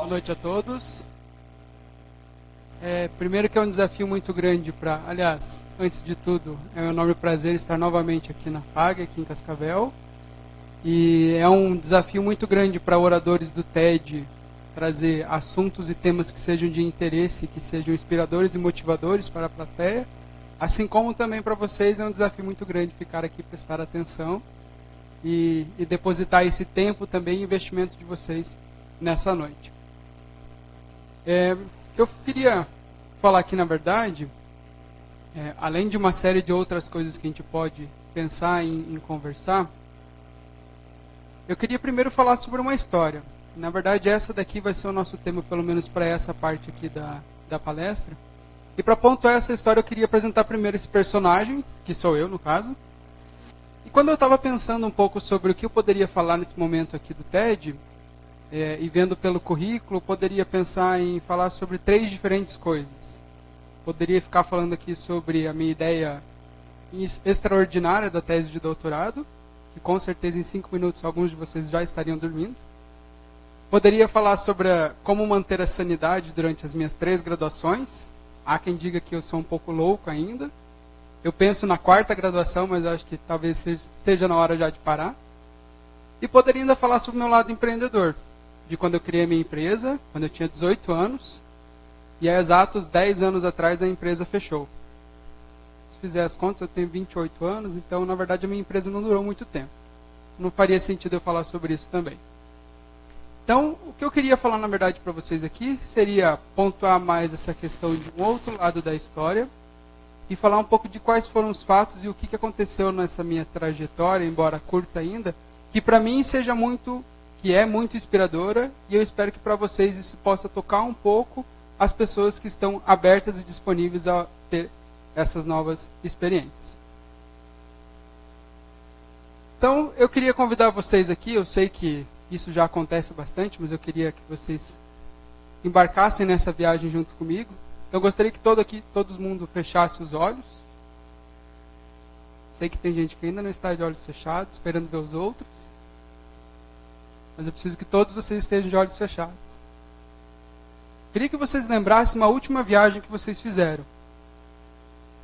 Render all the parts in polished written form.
Boa noite a todos. Primeiro que é um desafio muito grande aliás, antes de tudo, é um enorme prazer estar novamente aqui na FAG, aqui em Cascavel. E é um desafio muito grande para oradores do TED trazer assuntos e temas que sejam de interesse, que sejam inspiradores e motivadores para a plateia. Assim como também para vocês é um desafio muito grande ficar aqui, prestar atenção e depositar esse tempo também e investimento de vocês nessa noite. Eu queria falar aqui, na verdade, além de uma série de outras coisas que a gente pode pensar em conversar, eu queria primeiro falar sobre uma história. Na verdade, essa daqui vai ser o nosso tema, pelo menos para essa parte aqui da palestra. E para pontuar essa história, eu queria apresentar primeiro esse personagem, que sou eu, no caso. E quando eu estava pensando um pouco sobre o que eu poderia falar nesse momento aqui do TED, e vendo pelo currículo, poderia pensar em falar sobre 3 diferentes coisas. Poderia ficar falando aqui sobre a minha ideia extraordinária da tese de doutorado, que com certeza em 5 minutos alguns de vocês já estariam dormindo. Poderia falar sobre como manter a sanidade durante as minhas 3 graduações. Há quem diga que eu sou um pouco louco ainda. Eu penso na 4ª graduação, mas eu acho que talvez esteja na hora já de parar. E poderia ainda falar sobre o meu lado empreendedor, de quando eu criei a minha empresa, quando eu tinha 18 anos, e há exatos 10 anos atrás a empresa fechou. Se fizer as contas, eu tenho 28 anos, então na verdade a minha empresa não durou muito tempo. Não faria sentido eu falar sobre isso também. Então, o que eu queria falar na verdade para vocês aqui seria pontuar mais essa questão de um outro lado da história e falar um pouco de quais foram os fatos e o que aconteceu nessa minha trajetória, embora curta ainda, que para mim que é muito inspiradora, e eu espero que para vocês isso possa tocar um pouco as pessoas que estão abertas e disponíveis a ter essas novas experiências. Então, eu queria convidar vocês aqui, eu sei que isso já acontece bastante, mas eu queria que vocês embarcassem nessa viagem junto comigo. Então, eu gostaria que todo mundo fechasse os olhos. Sei que tem gente que ainda não está de olhos fechados, esperando ver os outros. Mas eu preciso que todos vocês estejam de olhos fechados. Queria que vocês lembrassem uma última viagem que vocês fizeram.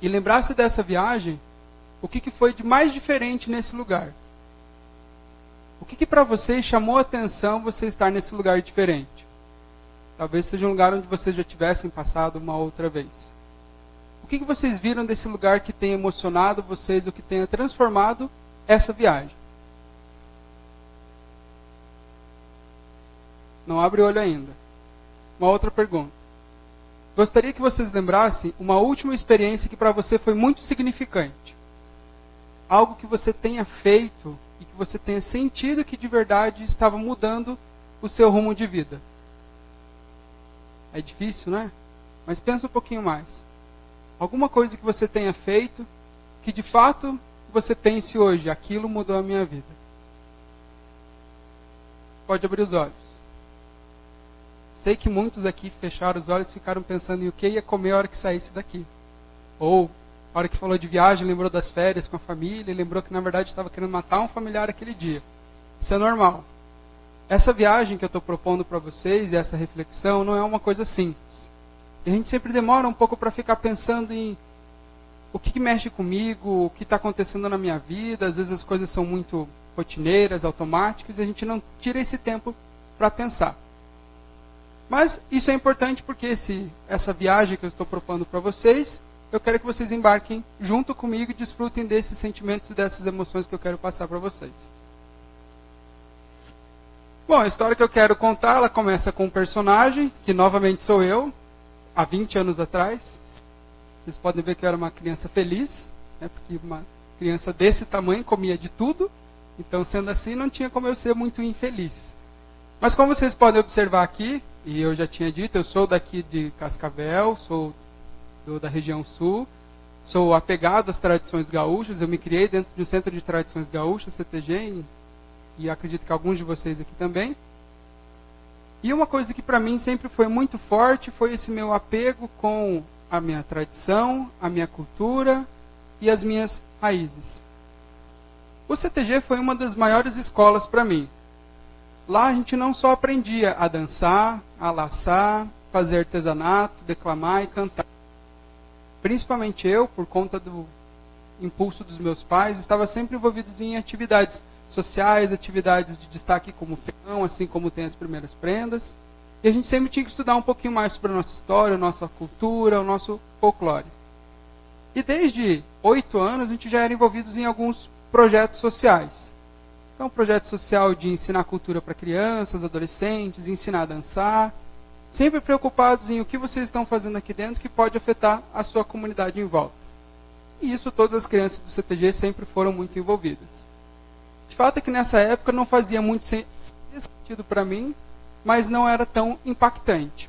E lembrassem dessa viagem, o que foi de mais diferente nesse lugar. O que para vocês chamou a atenção você estar nesse lugar diferente? Talvez seja um lugar onde vocês já tivessem passado uma outra vez. O que vocês viram desse lugar que tenha emocionado vocês, ou que tenha transformado essa viagem? Não abre o olho ainda. Uma outra pergunta. Gostaria que vocês lembrassem uma última experiência que para você foi muito significante. Algo que você tenha feito e que você tenha sentido que de verdade estava mudando o seu rumo de vida. É difícil, né? Mas pensa um pouquinho mais. Alguma coisa que você tenha feito que de fato você pense hoje, aquilo mudou a minha vida. Pode abrir os olhos. Sei que muitos aqui fecharam os olhos e ficaram pensando em o que ia comer a hora que saísse daqui. Ou, a hora que falou de viagem, lembrou das férias com a família, e lembrou que na verdade estava querendo matar um familiar aquele dia. Isso é normal. Essa viagem que eu estou propondo para vocês, e essa reflexão, não é uma coisa simples. E a gente sempre demora um pouco para ficar pensando em o que mexe comigo, o que está acontecendo na minha vida. Às vezes as coisas são muito rotineiras, automáticas, e a gente não tira esse tempo para pensar. Mas isso é importante porque essa viagem que eu estou propondo para vocês, eu quero que vocês embarquem junto comigo e desfrutem desses sentimentos e dessas emoções que eu quero passar para vocês. Bom, a história que eu quero contar, ela começa com um personagem, que novamente sou eu, há 20 anos atrás. Vocês podem ver que eu era uma criança feliz, né, porque uma criança desse tamanho comia de tudo, então sendo assim não tinha como eu ser muito infeliz. Mas como vocês podem observar aqui, e eu já tinha dito, eu sou daqui de Cascavel, sou da região sul, sou apegado às tradições gaúchas, eu me criei dentro de um centro de tradições gaúchas, CTG, e acredito que alguns de vocês aqui também. E uma coisa que para mim sempre foi muito forte foi esse meu apego com a minha tradição, a minha cultura e as minhas raízes. O CTG foi uma das maiores escolas para mim. lá a gente não só aprendia a dançar, a laçar, fazer artesanato, declamar e cantar. Principalmente eu, por conta do impulso dos meus pais, estava sempre envolvido em atividades sociais, atividades de destaque como peão, assim como tem as primeiras prendas. E a gente sempre tinha que estudar um pouquinho mais sobre a nossa história, a nossa cultura, o nosso folclore. E desde 8 anos a gente já era envolvido em alguns projetos sociais. Então, projeto social de ensinar cultura para crianças, adolescentes, ensinar a dançar, sempre preocupados em o que vocês estão fazendo aqui dentro que pode afetar a sua comunidade em volta. E isso todas as crianças do CTG sempre foram muito envolvidas. De fato é que nessa época não fazia muito sentido para mim, mas não era tão impactante.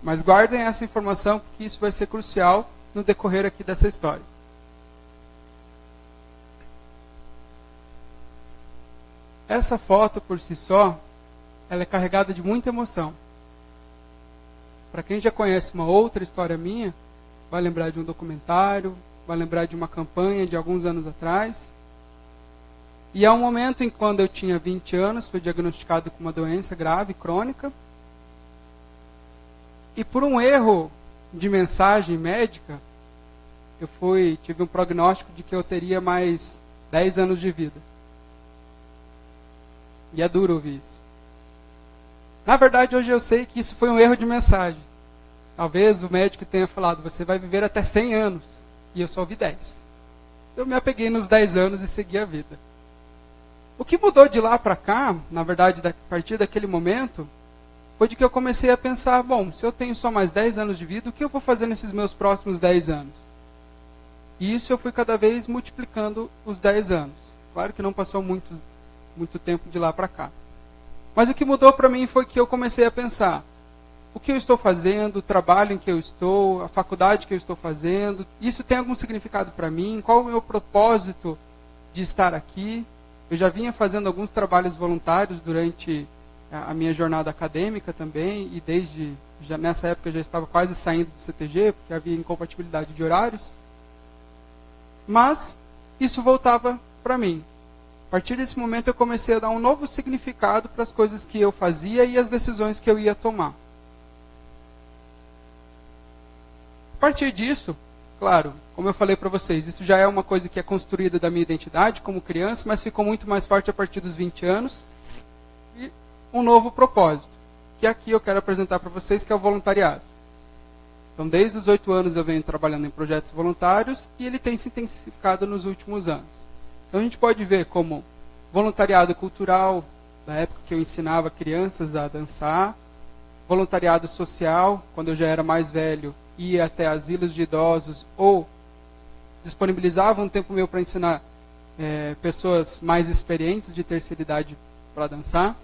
Mas guardem essa informação, porque isso vai ser crucial no decorrer aqui dessa história. Essa foto, por si só, ela é carregada de muita emoção. Para quem já conhece uma outra história minha, vai lembrar de um documentário, vai lembrar de uma campanha de alguns anos atrás. E há um momento em que, quando eu tinha 20 anos, fui diagnosticado com uma doença grave, crônica. E por um erro de mensagem médica, eu tive um prognóstico de que eu teria mais 10 anos de vida. E é duro ouvir isso. Na verdade, hoje eu sei que isso foi um erro de mensagem. Talvez o médico tenha falado, você vai viver até 100 anos. E eu só ouvi 10. Eu me apeguei nos 10 anos e segui a vida. O que mudou de lá para cá, na verdade, a partir daquele momento, foi de que eu comecei a pensar, bom, se eu tenho só mais 10 anos de vida, o que eu vou fazer nesses meus próximos 10 anos? E isso eu fui cada vez multiplicando os 10 anos. Claro que não passou muito tempo de lá para cá. Mas o que mudou para mim foi que eu comecei a pensar, o que eu estou fazendo, o trabalho em que eu estou, a faculdade que eu estou fazendo, isso tem algum significado para mim? Qual é o meu propósito de estar aqui? Eu já vinha fazendo alguns trabalhos voluntários durante a minha jornada acadêmica também, e nessa época eu já estava quase saindo do CTG, porque havia incompatibilidade de horários. Mas isso voltava para mim. A partir desse momento eu comecei a dar um novo significado para as coisas que eu fazia e as decisões que eu ia tomar. A partir disso, claro, como eu falei para vocês, isso já é uma coisa que é construída da minha identidade como criança, mas ficou muito mais forte a partir dos 20 anos. E um novo propósito, que aqui eu quero apresentar para vocês, que é o voluntariado. Então, desde os 8 anos eu venho trabalhando em projetos voluntários e ele tem se intensificado nos últimos anos. Então, a gente pode ver como voluntariado cultural, da época que eu ensinava crianças a dançar, voluntariado social, quando eu já era mais velho, ia até asilos de idosos ou disponibilizava um tempo meu para ensinar pessoas mais experientes de terceira idade para dançar.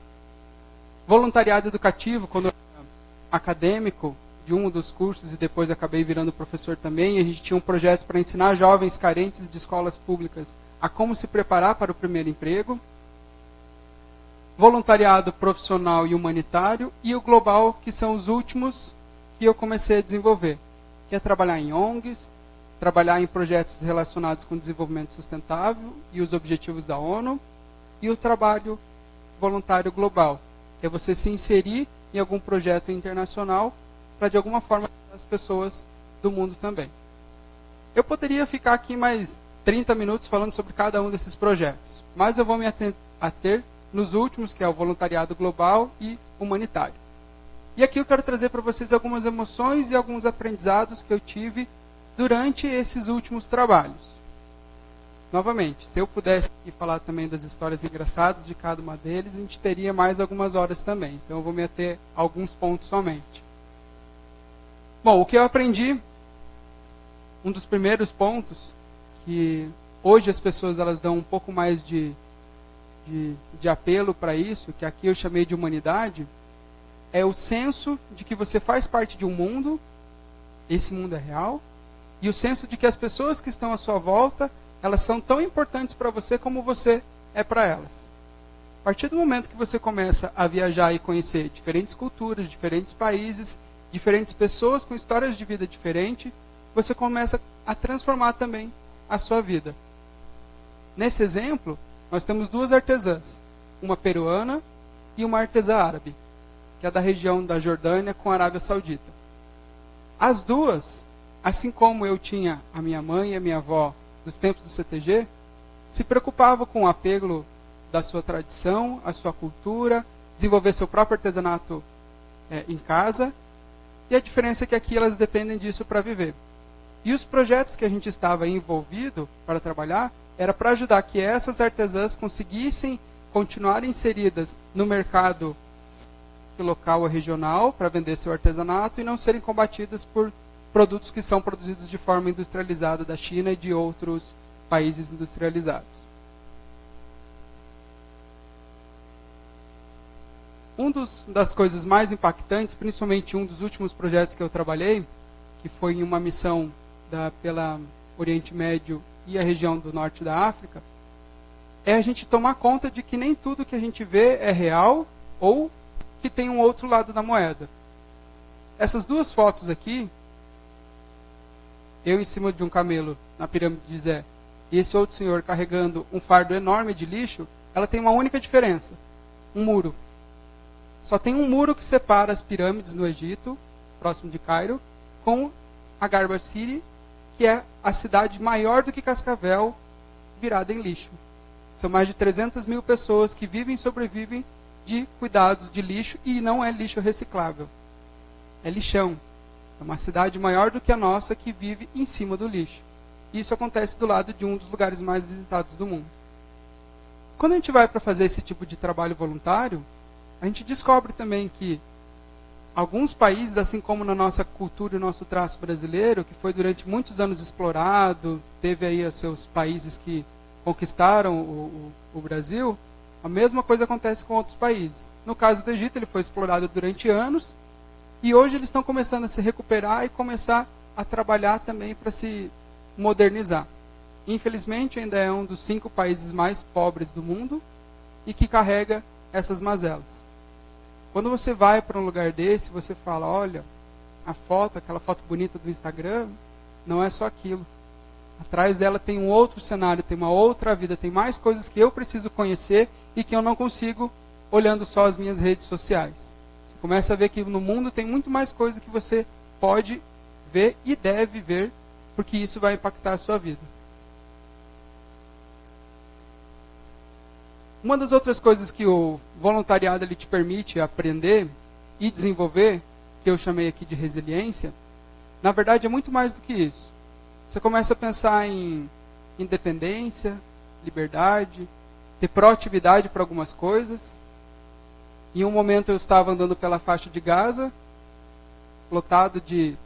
Voluntariado educativo, quando eu era acadêmico de um dos cursos e depois acabei virando professor também, a gente tinha um projeto para ensinar jovens carentes de escolas públicas a como se preparar para o primeiro emprego. Voluntariado profissional e humanitário, e o global, que são os últimos que eu comecei a desenvolver, que é trabalhar em ONGs, trabalhar em projetos relacionados com o desenvolvimento sustentável e os objetivos da ONU, e o trabalho voluntário global, que é você se inserir em algum projeto internacional para, de alguma forma, ajudar as pessoas do mundo também. Eu poderia ficar aqui mais 30 minutos falando sobre cada um desses projetos, mas eu vou me ater nos últimos, que é o voluntariado global e humanitário. E aqui eu quero trazer para vocês algumas emoções e alguns aprendizados que eu tive durante esses últimos trabalhos. Novamente, se eu pudesse aqui falar também das histórias engraçadas de cada uma deles, a gente teria mais algumas horas também. Então eu vou me ater a alguns pontos somente. Bom, o que eu aprendi, um dos primeiros pontos, que hoje as pessoas elas dão um pouco mais de apelo para isso, que aqui eu chamei de humanidade, é o senso de que você faz parte de um mundo, esse mundo é real, e o senso de que as pessoas que estão à sua volta, elas são tão importantes para você como você é para elas. A partir do momento que você começa a viajar e conhecer diferentes culturas, diferentes países, diferentes pessoas com histórias de vida diferentes, você começa a transformar também a sua vida. Nesse exemplo, nós temos duas artesãs, uma peruana e uma artesã árabe, que é da região da Jordânia com a Arábia Saudita. As duas, assim como eu tinha a minha mãe e a minha avó dos tempos do CTG, se preocupavam com o apego da sua tradição, a sua cultura, desenvolver seu próprio artesanato em casa, e a diferença é que aqui elas dependem disso para viver. E os projetos que a gente estava envolvido para trabalhar era para ajudar que essas artesãs conseguissem continuar inseridas no mercado local ou regional para vender seu artesanato e não serem combatidas por produtos que são produzidos de forma industrializada da China e de outros países industrializados. Das coisas mais impactantes, principalmente um dos últimos projetos que eu trabalhei, que foi em uma missão pela Oriente Médio e a região do norte da África, é a gente tomar conta de que nem tudo que a gente vê é real ou que tem um outro lado da moeda. Essas duas fotos aqui, eu em cima de um camelo na pirâmide de Gizé e esse outro senhor carregando um fardo enorme de lixo, ela tem uma única diferença: um muro. Só tem um muro que separa as pirâmides no Egito, próximo de Cairo, com a Garba City, que é a cidade maior do que Cascavel, virada em lixo. São mais de 300 mil pessoas que vivem e sobrevivem de cuidados de lixo, e não é lixo reciclável. É lixão. É uma cidade maior do que a nossa que vive em cima do lixo. E isso acontece do lado de um dos lugares mais visitados do mundo. Quando a gente vai para fazer esse tipo de trabalho voluntário, a gente descobre também que alguns países, assim como na nossa cultura e nosso traço brasileiro, que foi durante muitos anos explorado, teve aí os seus países que conquistaram o Brasil, a mesma coisa acontece com outros países. No caso do Egito, ele foi explorado durante anos, e hoje eles estão começando a se recuperar e começar a trabalhar também para se modernizar. Infelizmente, ainda é um dos 5 países mais pobres do mundo e que carrega essas mazelas. Quando você vai para um lugar desse, você fala, olha, a foto, aquela foto bonita do Instagram, não é só aquilo. Atrás dela tem um outro cenário, tem uma outra vida, tem mais coisas que eu preciso conhecer e que eu não consigo olhando só as minhas redes sociais. Você começa a ver que no mundo tem muito mais coisa que você pode ver e deve ver, porque isso vai impactar a sua vida. Uma das outras coisas que o voluntariado ele te permite aprender e desenvolver, que eu chamei aqui de resiliência, na verdade é muito mais do que isso. Você começa a pensar em independência, liberdade, ter proatividade para algumas coisas. Em um momento eu estava andando pela faixa de Gaza, lotado de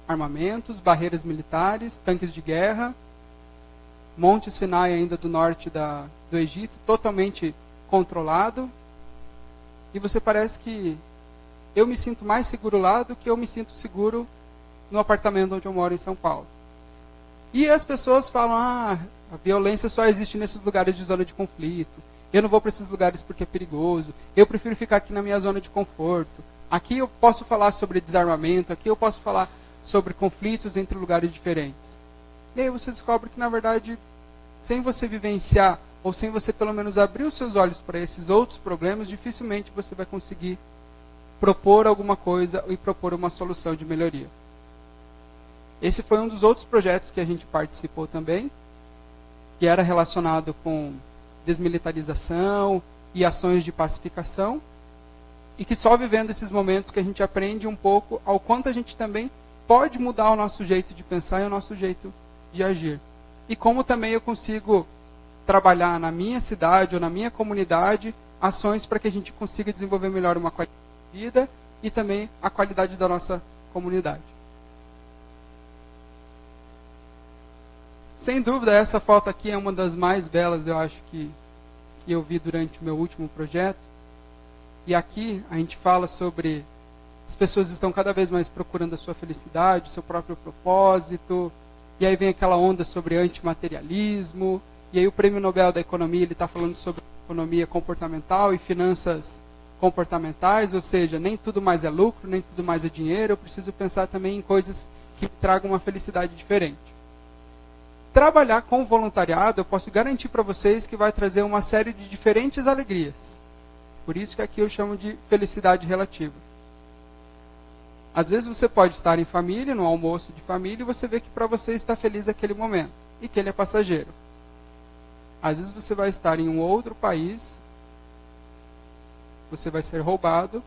armamentos, barreiras militares, tanques de guerra, Monte Sinai ainda do norte do Egito, totalmente controlado. E você parece que eu me sinto mais seguro lá do que eu me sinto seguro no apartamento onde eu moro em São Paulo. E as pessoas falam, a violência só existe nesses lugares de zona de conflito. Eu não vou para esses lugares porque é perigoso. Eu prefiro ficar aqui na minha zona de conforto. Aqui eu posso falar sobre desarmamento, aqui eu posso falar sobre conflitos entre lugares diferentes. E aí você descobre que, na verdade, sem você vivenciar, ou sem você pelo menos abrir os seus olhos para esses outros problemas, dificilmente você vai conseguir propor alguma coisa e propor uma solução de melhoria. Esse foi um dos outros projetos que a gente participou também, que era relacionado com desmilitarização e ações de pacificação, e que só vivendo esses momentos que a gente aprende um pouco ao quanto a gente também pode mudar o nosso jeito de pensar e o nosso jeito de agir. E como também eu consigo trabalhar na minha cidade ou na minha comunidade ações para que a gente consiga desenvolver melhor uma qualidade de vida e também a qualidade da nossa comunidade. Sem dúvida, essa foto aqui é uma das mais belas, eu acho, que eu vi durante o meu último projeto. E aqui a gente fala sobre as pessoas estão cada vez mais procurando a sua felicidade, o seu próprio propósito. E aí vem aquela onda sobre antimaterialismo. E aí o Prêmio Nobel da Economia está falando sobre economia comportamental e finanças comportamentais, ou seja, nem tudo mais é lucro, nem tudo mais é dinheiro. Eu preciso pensar também em coisas que tragam uma felicidade diferente. Trabalhar com voluntariado, eu posso garantir para vocês que vai trazer uma série de diferentes alegrias. Por isso que aqui eu chamo de felicidade relativa. Às vezes você pode estar em família, no almoço de família, e você vê que para você está feliz naquele momento, e que ele é passageiro. Às vezes você vai estar em um outro país, você vai ser roubado,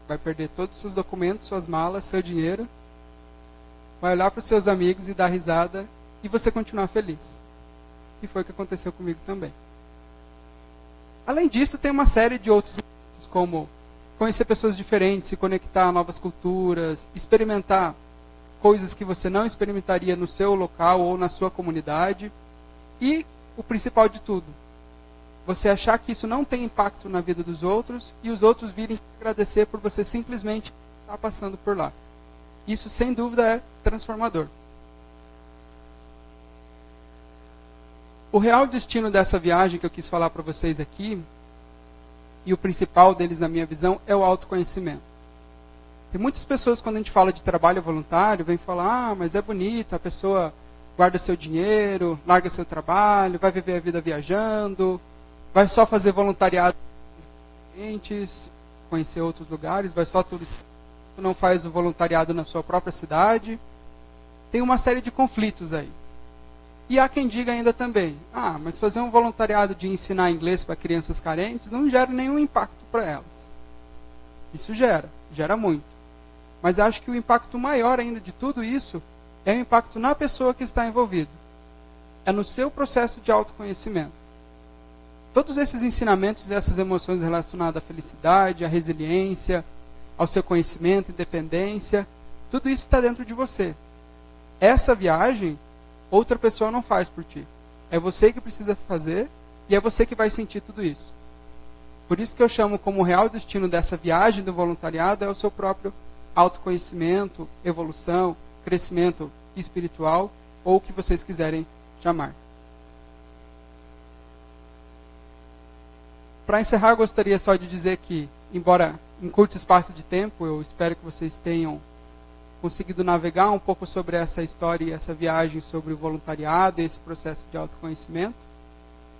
vai perder todos os seus documentos, suas malas, seu dinheiro, vai olhar para os seus amigos e dar risada, e você continuar feliz. E foi o que aconteceu comigo também. Além disso, tem uma série de outros momentos, como conhecer pessoas diferentes, se conectar a novas culturas, experimentar coisas que você não experimentaria no seu local ou na sua comunidade. E o principal de tudo, você achar que isso não tem impacto na vida dos outros e os outros virem agradecer por você simplesmente estar passando por lá. Isso, sem dúvida, é transformador. O real destino dessa viagem que eu quis falar para vocês aqui, e o principal deles na minha visão, é o autoconhecimento. Tem muitas pessoas, quando a gente fala de trabalho voluntário, vêm falar, mas é bonito, a pessoa guarda seu dinheiro, larga seu trabalho, vai viver a vida viajando, vai só fazer voluntariado conhecer outros lugares, vai só turistar, não faz o voluntariado na sua própria cidade. Tem uma série de conflitos aí. E há quem diga ainda também, mas fazer um voluntariado de ensinar inglês para crianças carentes não gera nenhum impacto para elas. Isso gera muito. Mas acho que o impacto maior ainda de tudo isso é o impacto na pessoa que está envolvida. É no seu processo de autoconhecimento. Todos esses ensinamentos e essas emoções relacionadas à felicidade, à resiliência, ao seu conhecimento, independência, tudo isso está dentro de você. Essa viagem, outra pessoa não faz por ti. É você que precisa fazer e é você que vai sentir tudo isso. Por isso que eu chamo como real destino dessa viagem do voluntariado é o seu próprio autoconhecimento, evolução, crescimento espiritual ou o que vocês quiserem chamar. Para encerrar, eu gostaria só de dizer que, embora em curto espaço de tempo, eu espero que vocês tenham conseguido navegar um pouco sobre essa história e essa viagem sobre o voluntariado e esse processo de autoconhecimento.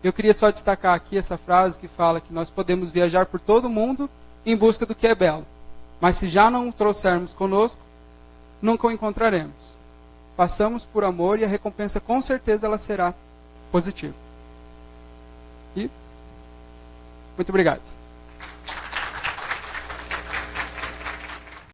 Eu queria só destacar aqui essa frase que fala que nós podemos viajar por todo o mundo em busca do que é belo. Mas se já não o trouxermos conosco, nunca o encontraremos. Façamos por amor e a recompensa com certeza ela será positiva. E muito obrigado.